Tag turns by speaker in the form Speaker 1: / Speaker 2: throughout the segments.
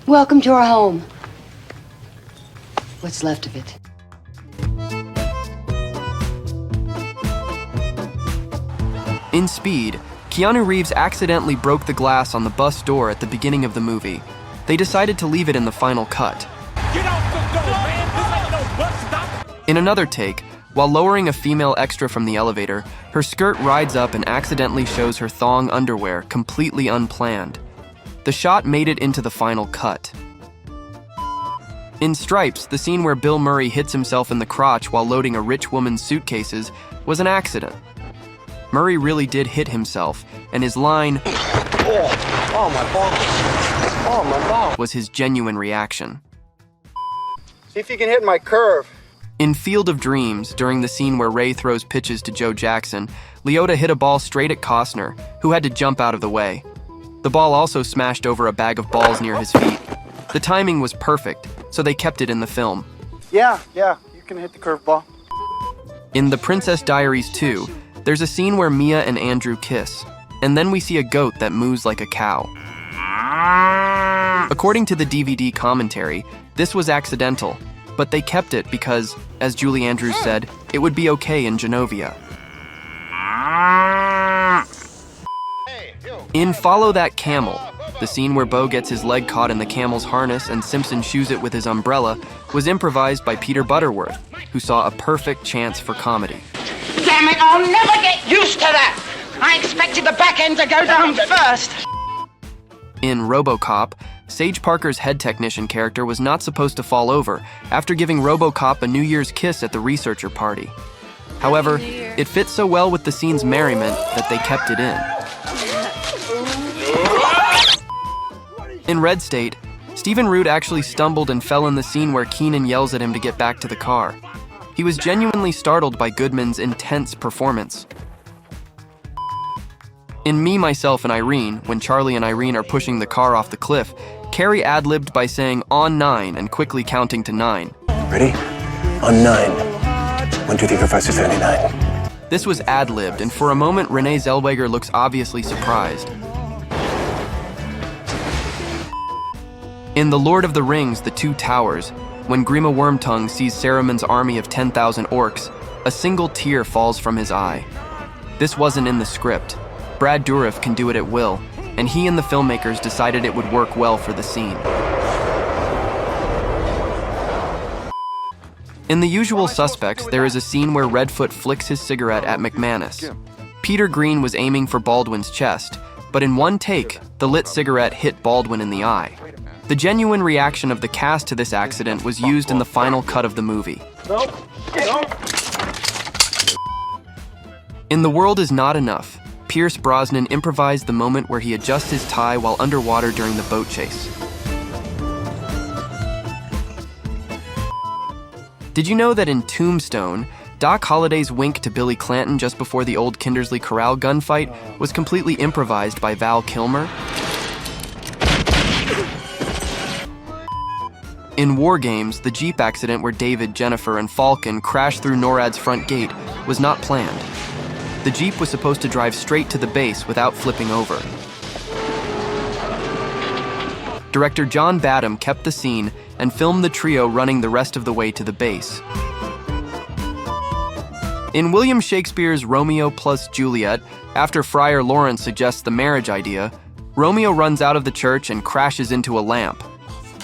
Speaker 1: Welcome to our home. What's left of it.
Speaker 2: In Speed, Keanu Reeves accidentally broke the glass on the bus door at the beginning of the movie. They decided to leave it in the final cut.
Speaker 3: Get off the door, man! This ain't no bus stop!
Speaker 2: In another take, while lowering a female extra from the elevator, her skirt rides up and accidentally shows her thong underwear, completely unplanned. The shot made it into the final cut. In Stripes, the scene where Bill Murray hits himself in the crotch while loading a rich woman's suitcases was an accident. Murray really did hit himself, and his line,
Speaker 4: Oh my balls. Oh my balls.
Speaker 2: was his genuine reaction.
Speaker 4: See if you can hit my curve.
Speaker 2: In Field of Dreams, during the scene where Ray throws pitches to Joe Jackson, Liotta hit a ball straight at Costner, who had to jump out of the way. The ball also smashed over a bag of balls near his feet. The timing was perfect, so they kept it in the film.
Speaker 4: Yeah, you can hit the curveball.
Speaker 2: In The Princess Diaries 2, there's a scene where Mia and Andrew kiss, and then we see a goat that moos like a cow. According to the DVD commentary, this was accidental, but they kept it because, as Julie Andrews said, it would be okay in Genovia. In Follow That Camel, the scene where Bo gets his leg caught in the camel's harness and Simpson shoos it with his umbrella was improvised by Peter Butterworth, who saw a perfect chance for comedy.
Speaker 5: Damn it, I'll never get used to that! I expected the back end to go down first!
Speaker 2: In RoboCop, Sage Parker's head technician character was not supposed to fall over after giving RoboCop a New Year's kiss at the researcher party. However, it fit so well with the scene's merriment that they kept it in. In Red State, Stephen Root actually stumbled and fell in the scene where Keenan yells at him to get back to the car. He was genuinely startled by Goodman's intense performance. In Me, Myself, and Irene, when Charlie and Irene are pushing the car off the cliff, Carrie ad-libbed by saying "on 9" and quickly counting to 9.
Speaker 6: Ready? On 9. 1, 2, 3, 4, 5, 6, 7, 8, 9.
Speaker 2: This was ad-libbed, and for a moment Renee Zellweger looks obviously surprised. In The Lord of the Rings, The Two Towers, when Grima Wormtongue sees Saruman's army of 10,000 orcs, a single tear falls from his eye. This wasn't in the script. Brad Dourif can do it at will, and he and the filmmakers decided it would work well for the scene. In The Usual Suspects, there is a scene where Redfoot flicks his cigarette at McManus. Peter Green was aiming for Baldwin's chest, but in one take, the lit cigarette hit Baldwin in the eye. The genuine reaction of the cast to this accident was used in the final cut of the movie. In The World Is Not Enough, Pierce Brosnan improvised the moment where he adjusts his tie while underwater during the boat chase. Did you know that in Tombstone, Doc Holliday's wink to Billy Clanton just before the old Kindersley Corral gunfight was completely improvised by Val Kilmer? In War Games, the Jeep accident where David, Jennifer, and Falcon crashed through NORAD's front gate was not planned. The Jeep was supposed to drive straight to the base without flipping over. Director John Badham kept the scene and filmed the trio running the rest of the way to the base. In William Shakespeare's Romeo plus Juliet, after Friar Lawrence suggests the marriage idea, Romeo runs out of the church and crashes into a lamp.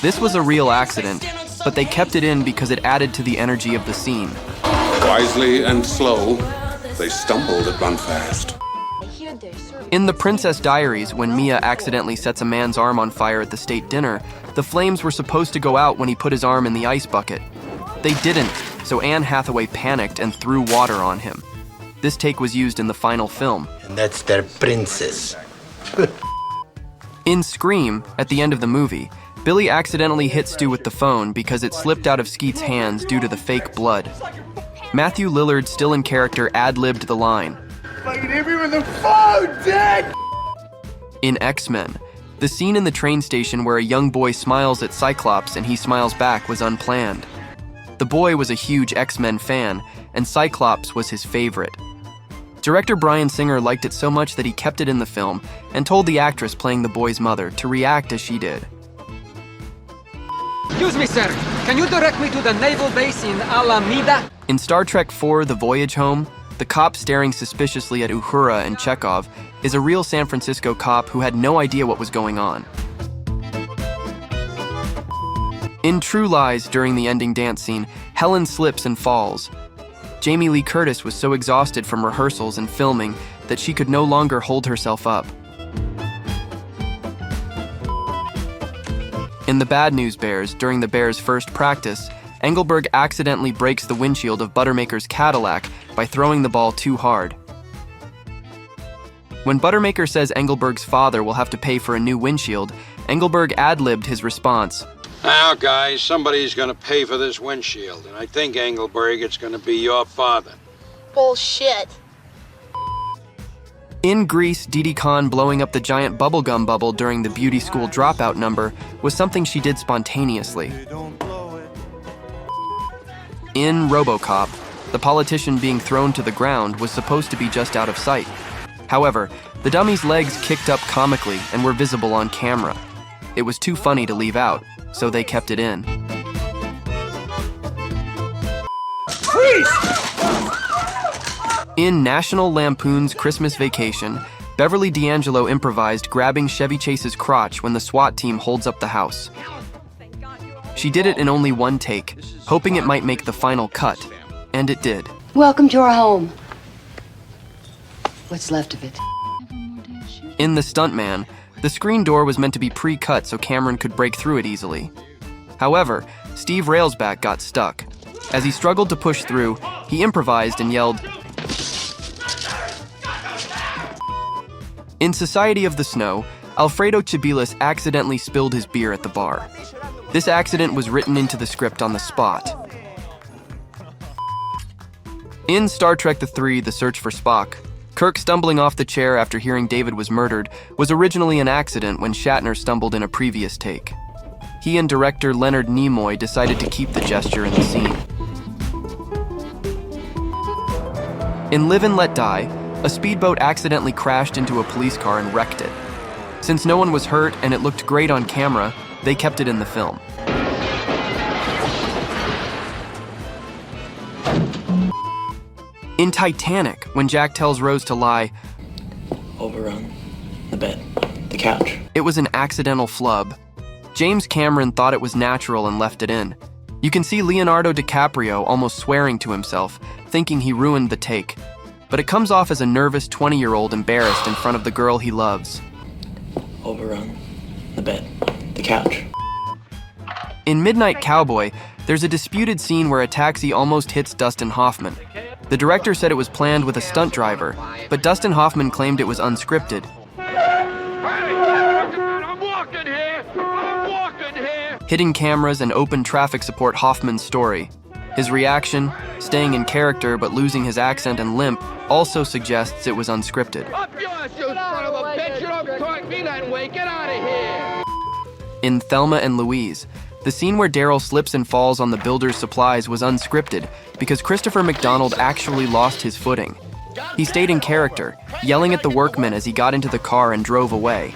Speaker 2: This was a real accident, but they kept it in because it added to the energy of the scene.
Speaker 7: Wisely and slow, they stumbled at run fast.
Speaker 2: In The Princess Diaries, when Mia accidentally sets a man's arm on fire at the state dinner, the flames were supposed to go out when he put his arm in the ice bucket. They didn't, so Anne Hathaway panicked and threw water on him. This take was used in the final film.
Speaker 6: And that's their princess.
Speaker 2: In Scream, at the end of the movie, Billy accidentally hit Stu with the phone because it slipped out of Skeet's hands due to the fake blood. Matthew Lillard, still in character, ad-libbed the line.
Speaker 4: Fucking hit me with the phone, Dick!
Speaker 2: In X-Men, the scene in the train station where a young boy smiles at Cyclops and he smiles back was unplanned. The boy was a huge X-Men fan, and Cyclops was his favorite. Director Bryan Singer liked it so much that he kept it in the film and told the actress playing the boy's mother to react as she did.
Speaker 1: Excuse me, sir. Can you direct me to the naval base in Alameda?
Speaker 2: In Star Trek IV: The Voyage Home, the cop staring suspiciously at Uhura and Chekhov is a real San Francisco cop who had no idea what was going on. In True Lies, during the ending dance scene, Helen slips and falls. Jamie Lee Curtis was so exhausted from rehearsals and filming that she could no longer hold herself up. In The Bad News Bears, during the Bears' first practice, Engelberg accidentally breaks the windshield of Buttermaker's Cadillac by throwing the ball too hard. When Buttermaker says Engelberg's father will have to pay for a new windshield, Engelberg ad-libbed his response.
Speaker 8: Now, guys, somebody's gonna pay for this windshield, and I think, Engelberg, it's gonna be your father.
Speaker 9: Bullshit.
Speaker 2: In Grease, Didi Khan blowing up the giant bubblegum bubble during the beauty school dropout number was something she did spontaneously. In RoboCop, the politician being thrown to the ground was supposed to be just out of sight. However, the dummy's legs kicked up comically and were visible on camera. It was too funny to leave out, so they kept it in.
Speaker 4: Freeze!
Speaker 2: In National Lampoon's Christmas Vacation, Beverly D'Angelo improvised grabbing Chevy Chase's crotch when the SWAT team holds up the house. She did it in only one take, hoping it might make the final cut, and it did.
Speaker 10: Welcome to our home. What's left of it?
Speaker 2: In The Stuntman, the screen door was meant to be pre-cut so Cameron could break through it easily. However, Steve Railsback got stuck. As he struggled to push through, he improvised and yelled, In Society of the Snow, Alfredo Chibilis accidentally spilled his beer at the bar. This accident was written into the script on the spot. In Star Trek III: The Search for Spock, Kirk stumbling off the chair after hearing David was murdered was originally an accident when Shatner stumbled in a previous take. He and director Leonard Nimoy decided to keep the gesture in the scene. In Live and Let Die, a speedboat accidentally crashed into a police car and wrecked it. Since no one was hurt and it looked great on camera, they kept it in the film. In Titanic, when Jack tells Rose to lie,
Speaker 6: Over on the bed, the couch.
Speaker 2: it was an accidental flub. James Cameron thought it was natural and left it in. You can see Leonardo DiCaprio almost swearing to himself, thinking he ruined the take. But it comes off as a nervous 20-year-old embarrassed in front of the girl he loves.
Speaker 6: Over on the bed, the couch.
Speaker 2: In Midnight Cowboy, there's a disputed scene where a taxi almost hits Dustin Hoffman. The director said it was planned with a stunt driver, but Dustin Hoffman claimed it was unscripted.
Speaker 3: I'm walking here. I'm walking here.
Speaker 2: Hidden cameras and open traffic support Hoffman's story. His reaction, staying in character but losing his accent and limp, also suggests it was unscripted.
Speaker 3: Up yours, you son of a bitch. You don't talk me that way. Get out of here.
Speaker 2: In Thelma and Louise, the scene where Daryl slips and falls on the builder's supplies was unscripted because Christopher McDonald actually lost his footing. He stayed in character, yelling at the workmen as he got into the car and drove away.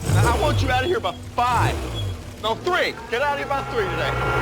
Speaker 4: I want you out of here by 5. No, 3. Get out of here by 3 today.